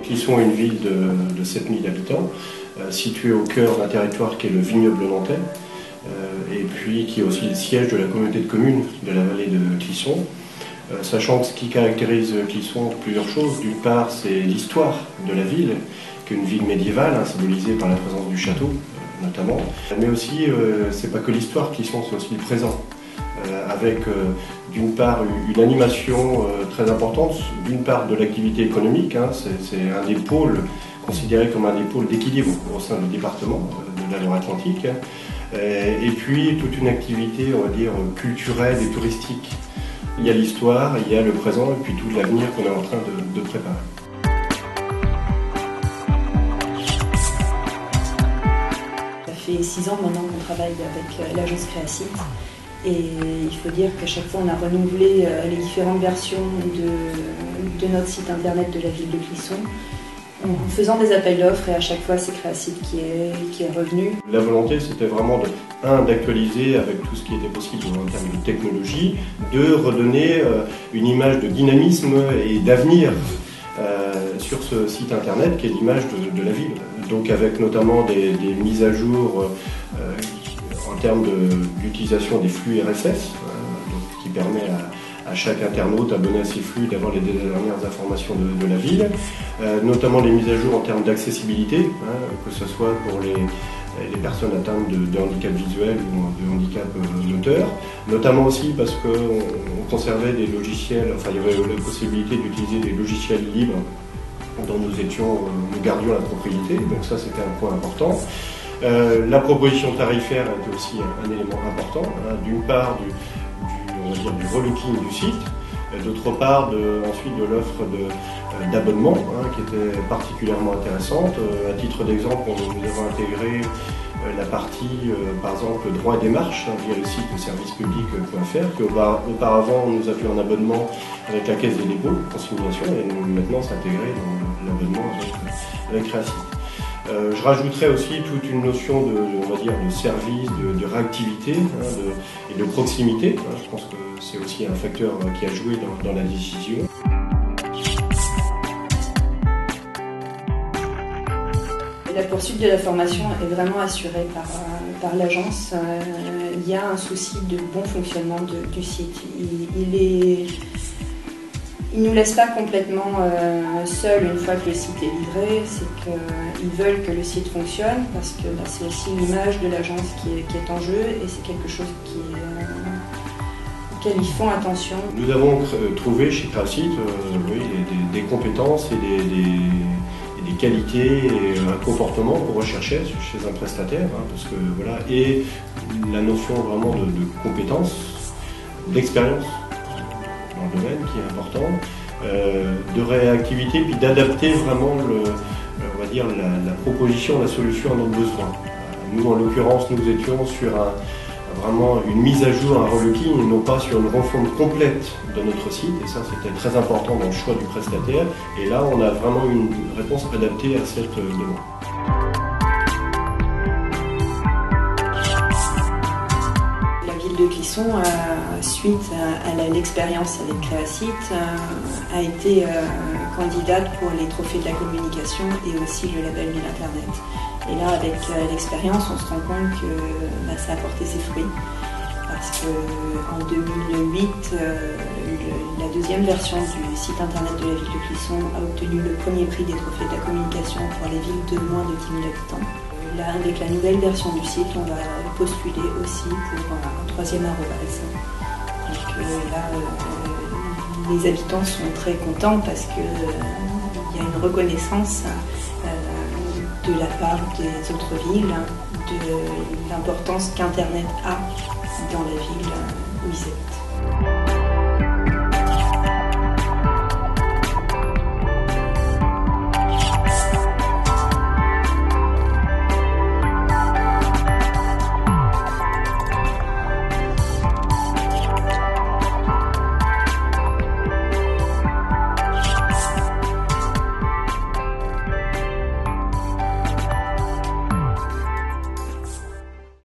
Clisson est une ville de 7000 habitants, située au cœur d'un territoire qui est le vignoble nantais, et puis qui est aussi le siège de la communauté de communes de la vallée de Clisson. Sachant que ce qui caractérise Clisson, plusieurs choses. D'une part, c'est l'histoire de la ville, qui est une ville médiévale, symbolisée par la présence du château, notamment. Mais aussi, c'est pas que l'histoire, Clisson, c'est aussi le présent. Avec d'une part une animation très importante, d'une part de l'activité économique, c'est un des pôles considéré comme un des pôles d'équilibre au sein du département de la Loire-Atlantique, et puis toute une activité, on va dire, culturelle et touristique. Il y a l'histoire, il y a le présent et puis tout l'avenir qu'on est en train de préparer. Ça fait 6 ans maintenant qu'on travaille avec l'agence Créacite. Et il faut dire qu'à chaque fois, on a renouvelé les différentes versions de notre site internet de la ville de Clisson, en faisant des appels d'offres, et à chaque fois, c'est Créacite qui est revenu. La volonté, c'était vraiment d'actualiser avec tout ce qui était possible en termes de technologie, de redonner une image de dynamisme et d'avenir sur ce site internet qui est l'image de la ville. Donc avec notamment des mises à jour en termes d'utilisation des flux RSS, qui permet à chaque internaute abonné à ces flux d'avoir les dernières informations de la ville, notamment les mises à jour en termes d'accessibilité, que ce soit pour les personnes atteintes de handicap visuel ou de handicap moteur, notamment aussi parce qu'on conservait des logiciels, enfin il y avait la possibilité d'utiliser des logiciels libres dont nous gardions la propriété, donc ça c'était un point important. La proposition tarifaire était aussi un élément important, d'une part du relooking du site, d'autre part ensuite de l'offre d'abonnement qui était particulièrement intéressante. À titre d'exemple, nous avons intégré la partie, par exemple, droit et démarche via le site servicepublic.fr, qu'auparavant nous avions un abonnement avec la Caisse des dépôts, consignation, et maintenant c'est intégré dans l'abonnement avec Créacite. Je rajouterais aussi toute une notion on va dire, de service, de réactivité et de proximité. Je pense que c'est aussi un facteur qui a joué dans la décision. La poursuite de la formation est vraiment assurée par l'agence. Il y a un souci de bon fonctionnement du site. Ils ne nous laissent pas complètement seuls une fois que le site est livré, c'est qu'ils veulent que le site fonctionne parce que c'est aussi l'image de l'agence qui est en jeu et c'est quelque chose auquel ils font attention. Nous avons trouvé chez Créacite des compétences et des qualités et un comportement qu'on recherchait chez un prestataire, parce que voilà, et la notion vraiment de compétence, d'expérience dans le domaine qui est important, de réactivité, puis d'adapter vraiment on va dire la proposition, la solution à nos besoins. Nous, en l'occurrence, nous étions sur vraiment une mise à jour, un relooking, et non pas sur une refonte complète de notre site, et ça c'était très important dans le choix du prestataire, et là on a vraiment une réponse adaptée à cette demande. De Clisson, suite à l'expérience avec Créacite, a été candidate pour les trophées de la communication et aussi le label de l'Internet. Et là, avec l'expérience, on se rend compte que ça a porté ses fruits. Parce qu'en 2008, la deuxième version du site internet de la ville de Clisson a obtenu le premier prix des trophées de la communication pour les villes de moins de 10 000 habitants. Là, avec la nouvelle version du site, on va postuler aussi pour un 3e arrobase. Donc là, les habitants sont très contents parce qu'il y a une reconnaissance de la part des autres villes de l'importance qu'Internet a dans la ville où ils habitent.